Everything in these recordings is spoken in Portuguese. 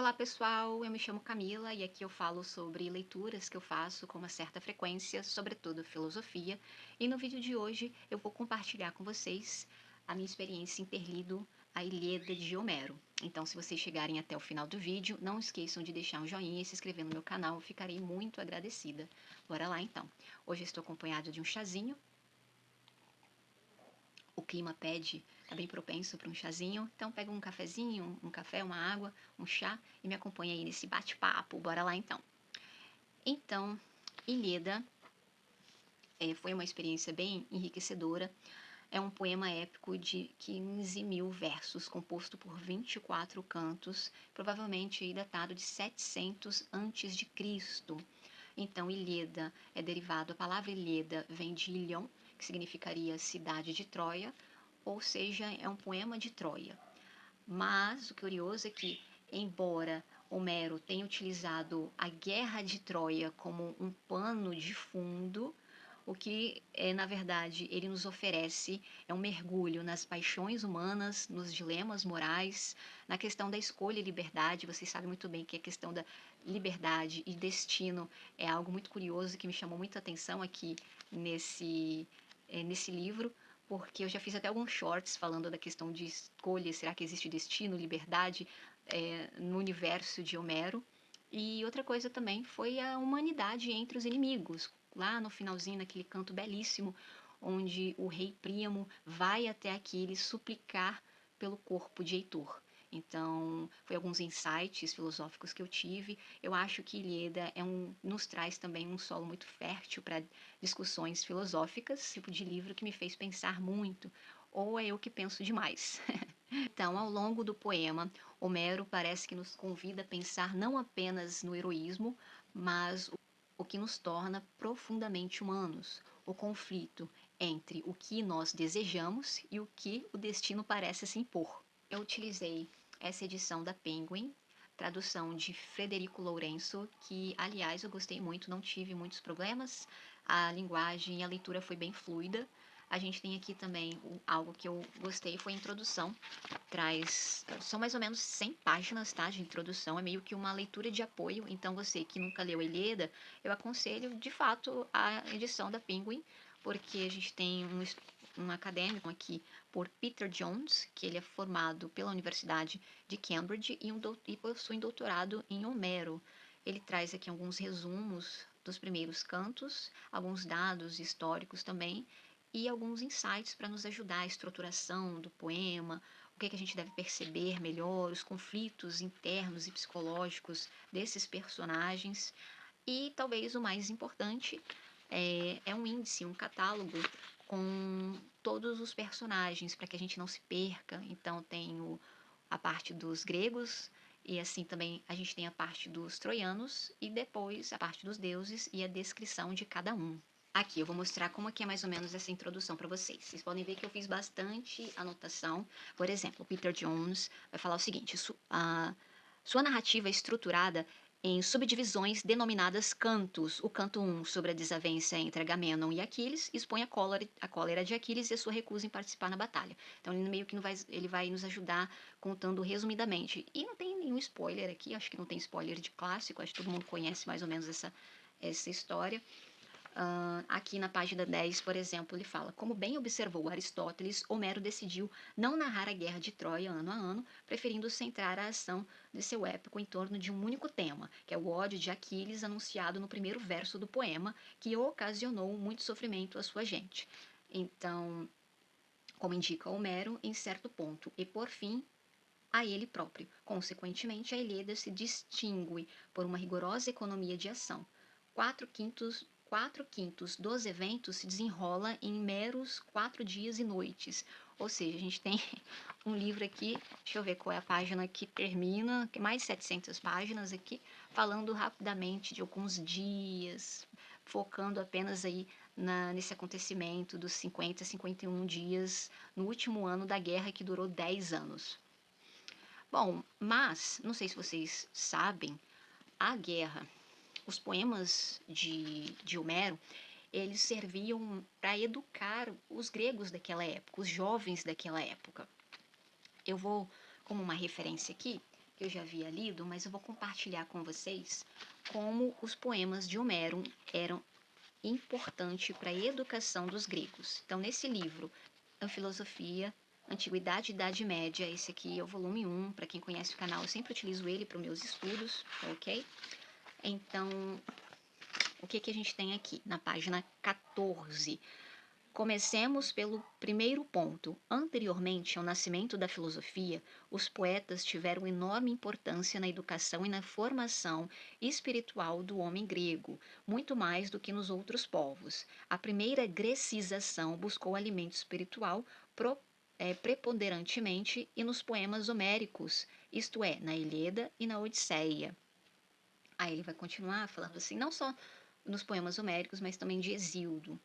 Olá pessoal, eu me chamo Camila e aqui eu falo sobre leituras que eu faço com uma certa frequência, sobretudo filosofia, e no vídeo de hoje eu vou compartilhar com vocês a minha experiência em ter lido a Ilíada de Homero. Então, se vocês chegarem até o final do vídeo, não esqueçam de deixar um joinha e se inscrever no meu canal, eu ficarei muito agradecida. Bora lá então. Hoje eu estou acompanhada de um chazinho. O clima pede, é bem propenso para um chazinho, então pega um cafezinho, um café, uma água, um chá e me acompanha aí nesse bate-papo. Bora lá então. Então, Ilíada foi uma experiência bem enriquecedora. É um poema épico de 15.000 versos, composto por 24 cantos, provavelmente aí datado de 700 antes de Cristo. Então, Ilíada é derivado, a palavra Ilíada vem de Ilion, que significaria cidade de Troia, ou seja, é um poema de Troia. Mas o curioso é que, embora Homero tenha utilizado a Guerra de Troia como um pano de fundo, o que, na verdade, ele nos oferece é um mergulho nas paixões humanas, nos dilemas morais, na questão da escolha e liberdade. Vocês sabem muito bem que a questão da liberdade e destino é algo muito curioso que me chamou muita atenção aqui nesse livro, porque eu já fiz até alguns shorts falando da questão de escolha, será que existe destino, liberdade no universo de Homero. E outra coisa também foi a humanidade entre os inimigos. Lá no finalzinho, naquele canto belíssimo, onde o rei Príamo vai até Aquiles suplicar pelo corpo de Heitor. Então, foi alguns insights filosóficos que eu tive. Eu acho que Ilíada nos traz também um solo muito fértil para discussões filosóficas, tipo de livro que me fez pensar muito, ou é eu que penso demais. Então, ao longo do poema, Homero parece que nos convida a pensar não apenas no heroísmo, mas o que nos torna profundamente humanos, o conflito entre o que nós desejamos e o que o destino parece se impor. Eu utilizei essa edição da Penguin, tradução de Frederico Lourenço, que, aliás, eu gostei muito, não tive muitos problemas, a linguagem e a leitura foi bem fluida. A gente tem aqui também algo que eu gostei, foi a introdução. São mais ou menos 100 páginas, tá, de introdução, é meio que uma leitura de apoio, então você que nunca leu a Ilíada, eu aconselho, de fato, a edição da Penguin, porque a gente tem um acadêmico aqui por Peter Jones, que ele é formado pela Universidade de Cambridge e possui um doutorado em Homero. Ele traz aqui alguns resumos dos primeiros cantos, alguns dados históricos também, e alguns insights para nos ajudar a estruturação do poema, o que a gente deve perceber melhor, os conflitos internos e psicológicos desses personagens. E talvez o mais importante é um índice, um catálogo com todos os personagens, para que a gente não se perca. Então tem a parte dos gregos, e assim também a gente tem a parte dos troianos, e depois a parte dos deuses e a descrição de cada um. Aqui eu vou mostrar como é que é mais ou menos essa introdução para vocês. Vocês podem ver que eu fiz bastante anotação. Por exemplo, o Peter Jones vai falar o seguinte: sua narrativa é estruturada em subdivisões denominadas cantos. O canto 1, sobre a desavença entre Agamenon e Aquiles, expõe a cólera de Aquiles e a sua recusa em participar na batalha. Então, ele meio que ele vai nos ajudar contando resumidamente. E não tem nenhum spoiler aqui, acho que não tem spoiler de clássico, acho que todo mundo conhece mais ou menos essa história. Aqui na página 10, por exemplo, ele fala: como bem observou Aristóteles, Homero decidiu não narrar a guerra de Troia ano a ano, preferindo centrar a ação de seu épico em torno de um único tema, que é o ódio de Aquiles anunciado no primeiro verso do poema, que ocasionou muito sofrimento à sua gente. Então, como indica Homero, em certo ponto, e por fim, a ele próprio. Consequentemente, a Ilíada se distingue por uma rigorosa economia de ação. Quatro quintos dos eventos se desenrola em meros 4 dias e noites. Ou seja, a gente tem um livro aqui, deixa eu ver qual é a página que termina, mais de 700 páginas aqui, falando rapidamente de alguns dias, focando apenas aí nesse acontecimento dos 50 a 51 dias no último ano da guerra, que durou 10 anos. Bom, mas, não sei se vocês sabem, a guerra, os poemas de Homero, eles serviam para educar os gregos daquela época, os jovens daquela época. Eu vou, como uma referência aqui, eu já havia lido, mas eu vou compartilhar com vocês como os poemas de Homero eram importantes para a educação dos gregos. Então, nesse livro, A Filosofia, Antiguidade e Idade Média, esse aqui é o volume 1, para quem conhece o canal, eu sempre utilizo ele para os meus estudos, ok? Então, o que que a gente tem aqui na página 14? Comecemos pelo primeiro ponto. Anteriormente ao nascimento da filosofia, os poetas tiveram enorme importância na educação e na formação espiritual do homem grego, muito mais do que nos outros povos. A primeira grecização buscou alimento espiritual preponderantemente e nos poemas homéricos, isto é, na Ilíada e na Odisseia. Aí ele vai continuar falando assim, não só nos poemas homéricos, mas também de Hesíodo.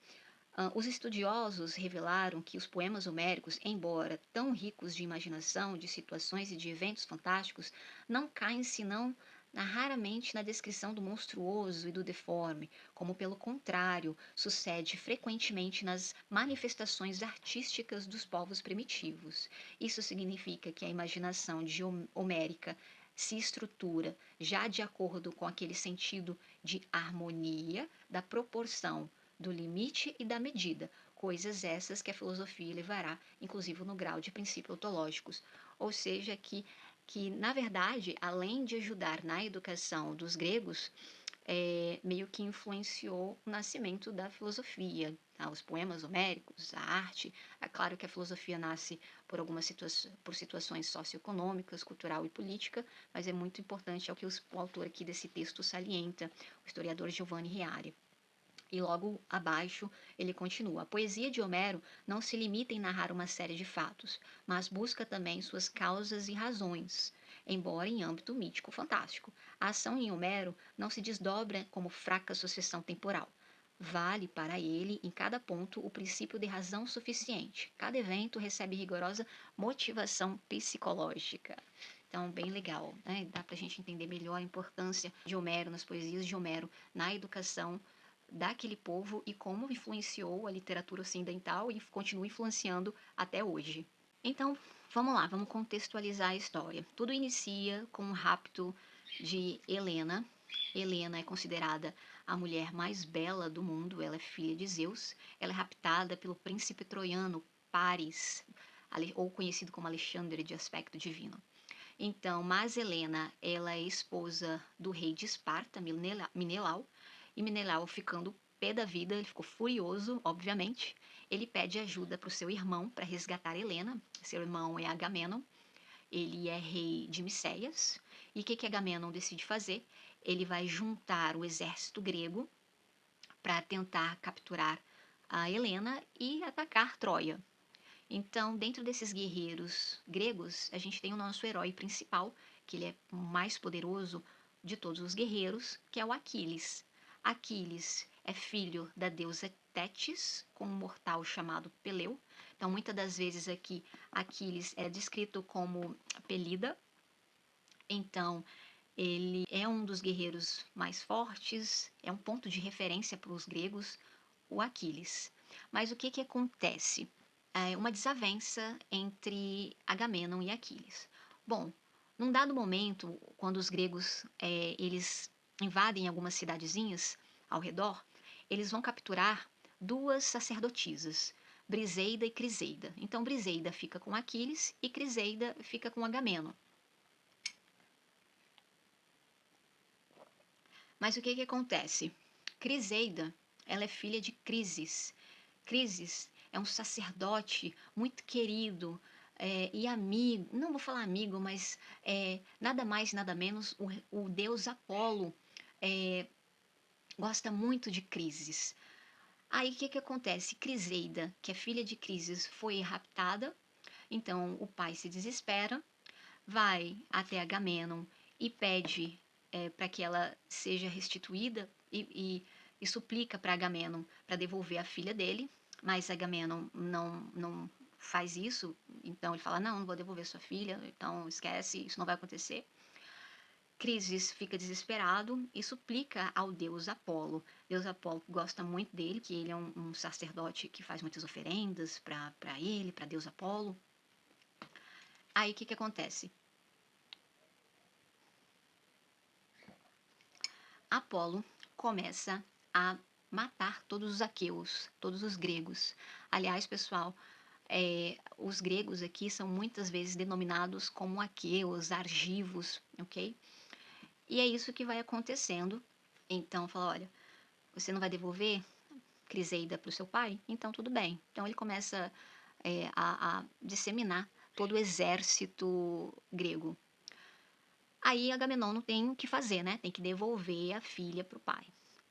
Os estudiosos revelaram que os poemas homéricos, embora tão ricos de imaginação, de situações e de eventos fantásticos, não caem senão raramente na descrição do monstruoso e do deforme, como pelo contrário, sucede frequentemente nas manifestações artísticas dos povos primitivos. Isso significa que a imaginação homérica se estrutura já de acordo com aquele sentido de harmonia, da proporção, do limite e da medida, coisas essas que a filosofia levará, inclusive no grau de princípios ontológicos. Ou seja, na verdade, além de ajudar na educação dos gregos, meio que influenciou o nascimento da filosofia, tá? Os poemas homéricos, a arte. É claro que a filosofia nasce por por situações socioeconômicas, cultural e política, mas é muito importante, é o que o autor aqui desse texto salienta, o historiador Giovanni Reale. E logo abaixo ele continua: a poesia de Homero não se limita em narrar uma série de fatos, mas busca também suas causas e razões, embora em âmbito mítico fantástico. A ação em Homero não se desdobra como fraca sucessão temporal. Vale para ele, em cada ponto, o princípio de razão suficiente. Cada evento recebe rigorosa motivação psicológica. Então, bem legal, né? Dá para a gente entender melhor a importância de Homero, nas poesias de Homero, na educação daquele povo e como influenciou a literatura ocidental e continua influenciando até hoje. Então, vamos lá, vamos contextualizar a história. Tudo inicia com o rapto de Helena. Helena é considerada a mulher mais bela do mundo, ela é filha de Zeus. Ela é raptada pelo príncipe troiano Paris, ou conhecido como Alexandre de aspecto divino. Então, mas Helena, ela é esposa do rei de Esparta, Menelau, e Menelau, ficando pé da vida, ele ficou furioso, obviamente. Ele pede ajuda para o seu irmão para resgatar Helena. Seu irmão é Agamenon, ele é rei de Micéias. E o que Agamenon decide fazer? Ele vai juntar o exército grego para tentar capturar a Helena e atacar Troia. Então, dentro desses guerreiros gregos, a gente tem o nosso herói principal, que ele é o mais poderoso de todos os guerreiros, que é o Aquiles. Aquiles é filho da deusa Tétis, com um mortal chamado Peleu. Então, muitas das vezes aqui, Aquiles é descrito como Pelida. Então, ele é um dos guerreiros mais fortes, é um ponto de referência para os gregos, o Aquiles. Mas o que acontece? Uma desavença entre Agamenon e Aquiles. Bom, num dado momento, quando os gregos eles invadem algumas cidadezinhas ao redor, eles vão capturar duas sacerdotisas, Briseida e Criseida. Então, Briseida fica com Aquiles e Criseida fica com Agamenon. Mas o que acontece? Criseida, ela é filha de Crises. Crises é um sacerdote muito querido e amigo, não vou falar amigo, mas nada mais, nada menos, o deus Apolo gosta muito de Crises. Aí o que acontece? Criseida, que é filha de Crises, foi raptada, então o pai se desespera, vai até Agamenon e pede para que ela seja restituída e suplica para Agamenon para devolver a filha dele, mas Agamenon não faz isso, então ele fala, não vou devolver sua filha, então esquece, isso não vai acontecer. Crises fica desesperado e suplica ao deus Apolo. Deus Apolo gosta muito dele, que ele é um sacerdote que faz muitas oferendas para ele, para Deus Apolo. Aí o que acontece? Apolo começa a matar todos os aqueus, todos os gregos. Aliás, pessoal, os gregos aqui são muitas vezes denominados como aqueus, argivos, ok? E é isso que vai acontecendo. Então, fala, olha, você não vai devolver Criseida para o seu pai? Então, tudo bem. Então, ele começa a disseminar todo o exército grego. Aí, Agamenon não tem o que fazer, né? Tem que devolver a filha para o pai.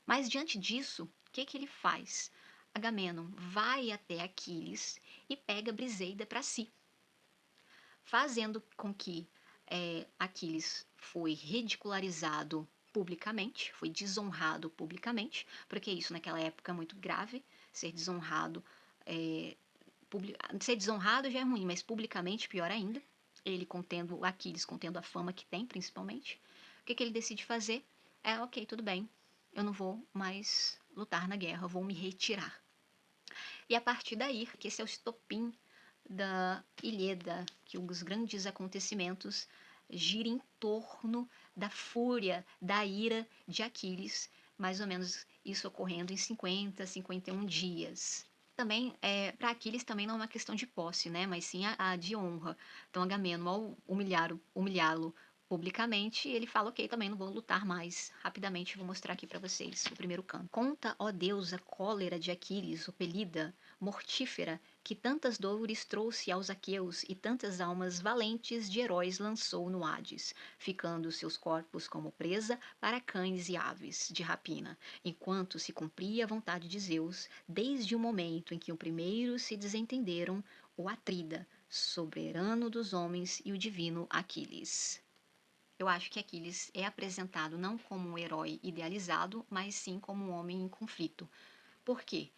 Mas, diante disso, o que, que ele faz? Agamenon vai até Aquiles e pega Briseida para si, fazendo com que Aquiles foi ridicularizado publicamente, foi desonrado publicamente, porque isso naquela época é muito grave, ser desonrado, ser desonrado já é ruim, mas publicamente pior ainda. Ele contendo, Aquiles contendo a fama que tem, principalmente. O que, que ele decide fazer? Ok, tudo bem, eu não vou mais lutar na guerra, eu vou me retirar. E a partir daí, que esse é o estopim da Ilíada, que os grandes acontecimentos giram em torno da fúria, da ira de Aquiles, mais ou menos isso ocorrendo em 50, 51 dias. Também, para Aquiles também não é uma questão de posse, né, mas sim a de honra. Então, Agamemnon, ao humilhá-lo publicamente, ele fala, ok, também não vou lutar mais. Rapidamente vou mostrar aqui para vocês o primeiro canto. Conta, ó Deus, a cólera de Aquiles, o Pelida, mortífera, que tantas dores trouxe aos aqueus e tantas almas valentes de heróis lançou no Hades, ficando seus corpos como presa para cães e aves de rapina, enquanto se cumpria a vontade de Zeus, desde o momento em que o primeiro se desentenderam o Atrida, soberano dos homens, e o divino Aquiles. Eu acho que Aquiles é apresentado não como um herói idealizado, mas sim como um homem em conflito. Por quê?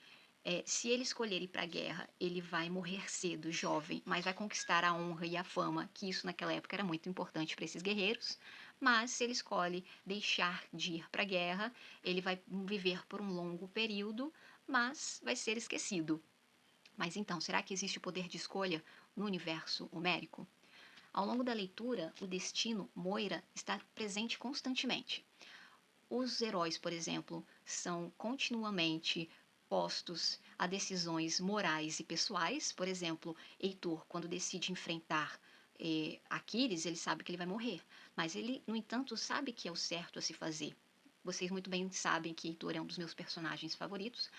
Se ele escolher ir para a guerra, ele vai morrer cedo, jovem, mas vai conquistar a honra e a fama, que isso naquela época era muito importante para esses guerreiros. Mas se ele escolhe deixar de ir para a guerra, ele vai viver por um longo período, mas vai ser esquecido. Mas então, será que existe o poder de escolha no universo homérico? Ao longo da leitura, o destino, Moira, está presente constantemente. Os heróis, por exemplo, são continuamente postos a decisões morais e pessoais. Por exemplo, Heitor, quando decide enfrentar Aquiles, ele sabe que ele vai morrer, mas ele, no entanto, sabe que é o certo a se fazer. Vocês muito bem sabem que Heitor é um dos meus personagens favoritos.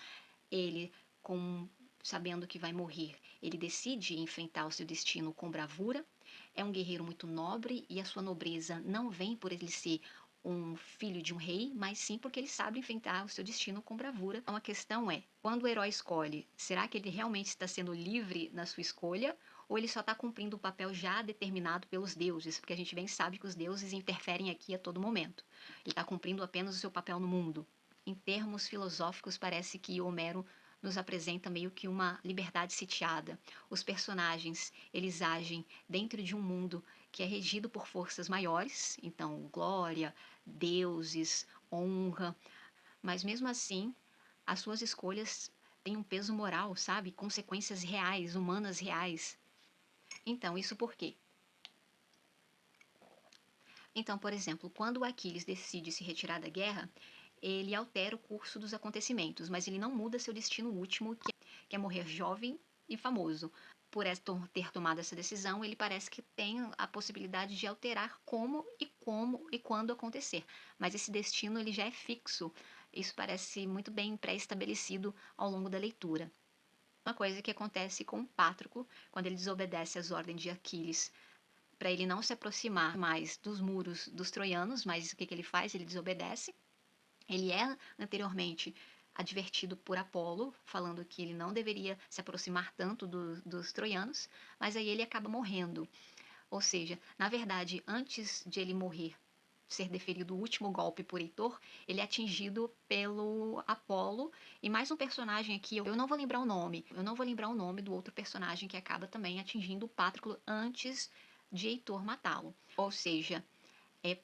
Ele, com, sabendo que vai morrer, ele decide enfrentar o seu destino com bravura. É um guerreiro muito nobre e a sua nobreza não vem por ele ser um filho de um rei, mas sim porque ele sabe enfrentar o seu destino com bravura. Então a questão é, quando o herói escolhe, será que ele realmente está sendo livre na sua escolha? Ou ele só está cumprindo o papel já determinado pelos deuses? Porque a gente bem sabe que os deuses interferem aqui a todo momento. Ele está cumprindo apenas o seu papel no mundo. Em termos filosóficos, parece que Homero nos apresenta meio que uma liberdade sitiada. Os personagens, eles agem dentro de um mundo que é regido por forças maiores, então glória, deuses, honra, mas mesmo assim, as suas escolhas têm um peso moral, sabe? Consequências reais, humanas reais. Então, isso por quê? Então, por exemplo, quando Aquiles decide se retirar da guerra, ele altera o curso dos acontecimentos, mas ele não muda seu destino último, que é morrer jovem e famoso. Por ter tomado essa decisão, ele parece que tem a possibilidade de alterar como e quando acontecer. Mas esse destino ele já é fixo. Isso parece muito bem pré-estabelecido ao longo da leitura. Uma coisa que acontece com Patroclo, quando ele desobedece às ordens de Aquiles para ele não se aproximar mais dos muros dos troianos, mas o que, que ele faz? Ele desobedece. Ele é anteriormente advertido por Apolo, falando que ele não deveria se aproximar tanto dos troianos, mas aí ele acaba morrendo. Ou seja, na verdade, antes de ele morrer, ser deferido o último golpe por Heitor, ele é atingido pelo Apolo e mais um personagem aqui, eu não vou lembrar o nome, eu não vou lembrar o nome do outro personagem que acaba também atingindo o Patroclo antes de Heitor matá-lo. Ou seja,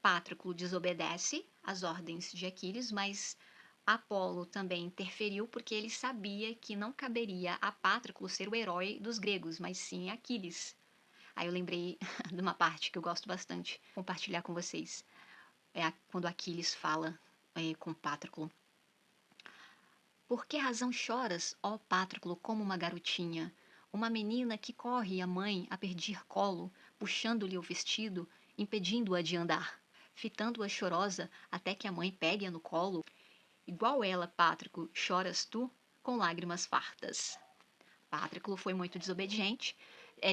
Patroclo desobedece às ordens de Aquiles, mas Apolo também interferiu porque ele sabia que não caberia a Patroclo ser o herói dos gregos, mas sim Aquiles. Aí eu lembrei de uma parte que eu gosto bastante compartilhar com vocês. Quando Aquiles fala com Patroclo. Por que razão choras, ó Patroclo, como uma garotinha? Uma menina que corre a mãe a pedir colo, puxando-lhe o vestido, impedindo-a de andar, fitando-a chorosa até que a mãe pegue-a no colo. Igual ela, Patroclo, choras tu, com lágrimas fartas. Patroclo foi muito desobediente.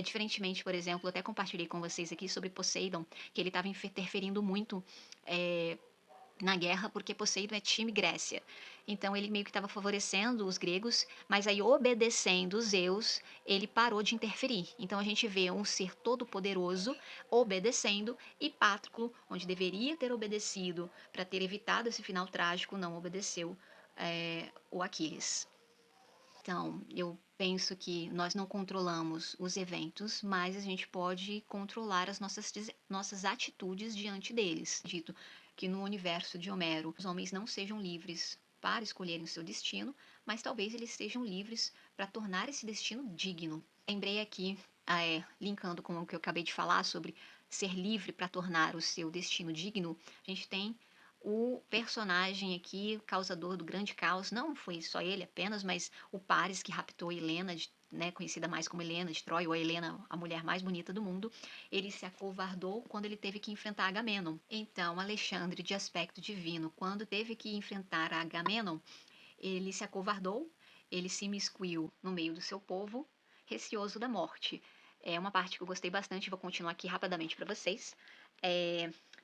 Diferentemente, por exemplo, até compartilhei com vocês aqui sobre Poseidon, que ele estava interferindo muito na guerra, porque Poseidon é time Grécia. Então ele meio que estava favorecendo os gregos, mas aí obedecendo Zeus, ele parou de interferir. Então a gente vê um ser todo-poderoso obedecendo e Patroclo, onde deveria ter obedecido para ter evitado esse final trágico, não obedeceu o Aquiles. Então, eu penso que nós não controlamos os eventos, mas a gente pode controlar as nossas atitudes diante deles. Dito que no universo de Homero, os homens não sejam livres para escolherem o seu destino, mas talvez eles sejam livres para tornar esse destino digno. Lembrei aqui, linkando com o que eu acabei de falar sobre ser livre para tornar o seu destino digno, a gente tem o personagem aqui, causador do grande caos, não foi só ele apenas, mas o Paris que raptou Helena, né, conhecida mais como Helena de Troia, ou a Helena, a mulher mais bonita do mundo, ele se acovardou quando ele teve que enfrentar Agamenon. Então, Alexandre, de aspecto divino, quando teve que enfrentar Agamenon, ele se acovardou, ele se imiscuiu no meio do seu povo, receoso da morte. É uma parte que eu gostei bastante, vou continuar aqui rapidamente para vocês.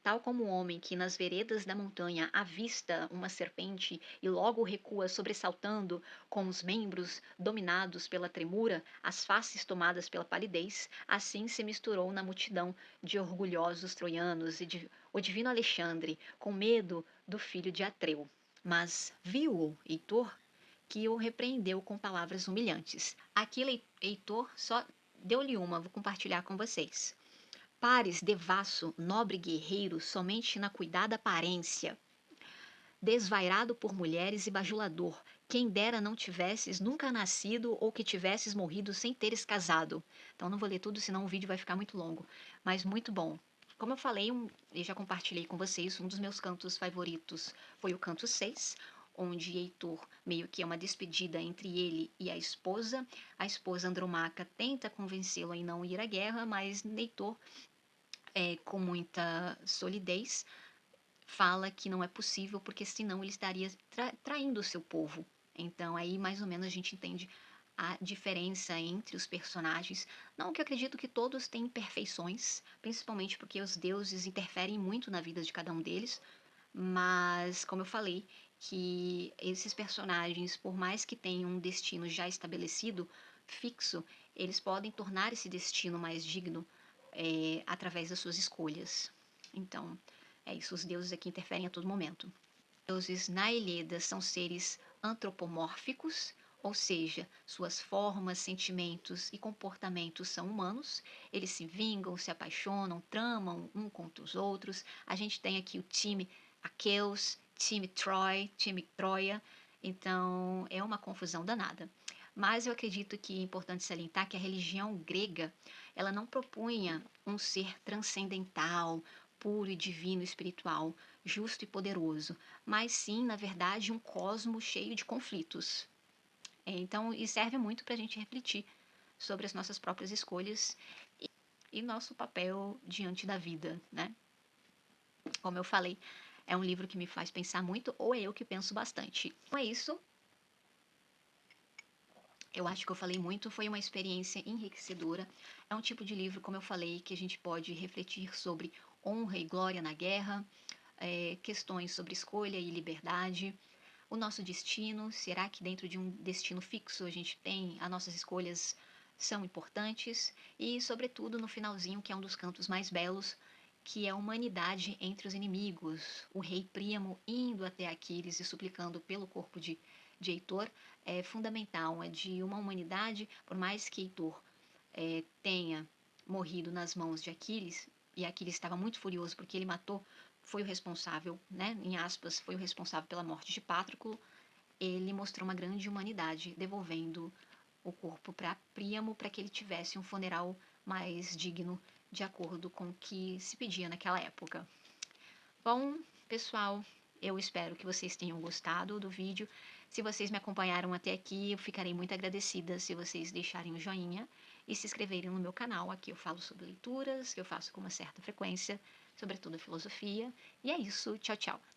Tal como o homem que nas veredas da montanha avista uma serpente e logo recua sobressaltando, com os membros dominados pela tremura, as faces tomadas pela palidez, assim se misturou na multidão de orgulhosos troianos o divino Alexandre, com medo do filho de Atreu. Mas viu-o Heitor, que o repreendeu com palavras humilhantes. Aqui Heitor só deu-lhe uma, vou compartilhar com vocês. Pares devasso, nobre guerreiro, somente na cuidada aparência, desvairado por mulheres e bajulador, quem dera não tivesses nunca nascido ou que tivesses morrido sem teres casado. Então não vou ler tudo, senão o vídeo vai ficar muito longo, mas muito bom. Como eu falei, e já compartilhei com vocês, um dos meus cantos favoritos foi o canto 6, onde Heitor meio que é uma despedida entre ele e a esposa. A esposa Andromaca tenta convencê-lo em não ir à guerra, mas Heitor, com muita solidez, fala que não é possível porque senão ele estaria traindo o seu povo. Então aí mais ou menos a gente entende a diferença entre os personagens. Não que eu acredito que todos têm imperfeições, principalmente porque os deuses interferem muito na vida de cada um deles, mas como eu falei, que esses personagens, por mais que tenham um destino já estabelecido, fixo, eles podem tornar esse destino mais digno através das suas escolhas. Então, é isso, os deuses aqui interferem a todo momento. Os deuses na Ilíada são seres antropomórficos, ou seja, suas formas, sentimentos e comportamentos são humanos. Eles se vingam, se apaixonam, tramam um contra os outros. A gente tem aqui o time Aqueus, time Troy, time Troia. Então, é uma confusão danada. Mas eu acredito que é importante salientar que a religião grega, ela não propunha um ser transcendental, puro e divino espiritual, justo e poderoso, mas sim, na verdade, um cosmo cheio de conflitos. Então, e serve muito para a gente refletir sobre as nossas próprias escolhas e nosso papel diante da vida, né? Como eu falei, é um livro que me faz pensar muito, ou é eu que penso bastante. Então é isso. Eu acho que eu falei muito, foi uma experiência enriquecedora. É um tipo de livro, como eu falei, que a gente pode refletir sobre honra e glória na guerra, questões sobre escolha e liberdade, o nosso destino. Será que dentro de um destino fixo a gente tem as nossas escolhas são importantes? E, sobretudo, no finalzinho, que é um dos cantos mais belos, que é a humanidade entre os inimigos. O rei Príamo indo até Aquiles e suplicando pelo corpo de Heitor é fundamental. É de uma humanidade, por mais que Heitor tenha morrido nas mãos de Aquiles, e Aquiles estava muito furioso porque ele matou, foi o responsável, né, em aspas, foi o responsável pela morte de Patroclo, ele mostrou uma grande humanidade, devolvendo o corpo para Príamo para que ele tivesse um funeral mais digno, de acordo com o que se pedia naquela época. Bom, pessoal, Eu espero que vocês tenham gostado do vídeo. Se vocês me acompanharam até aqui, eu ficarei muito agradecida se vocês deixarem o joinha e se inscreverem no meu canal. Aqui eu falo sobre leituras, que eu faço com uma certa frequência, sobretudo filosofia. E é isso. Tchau, tchau.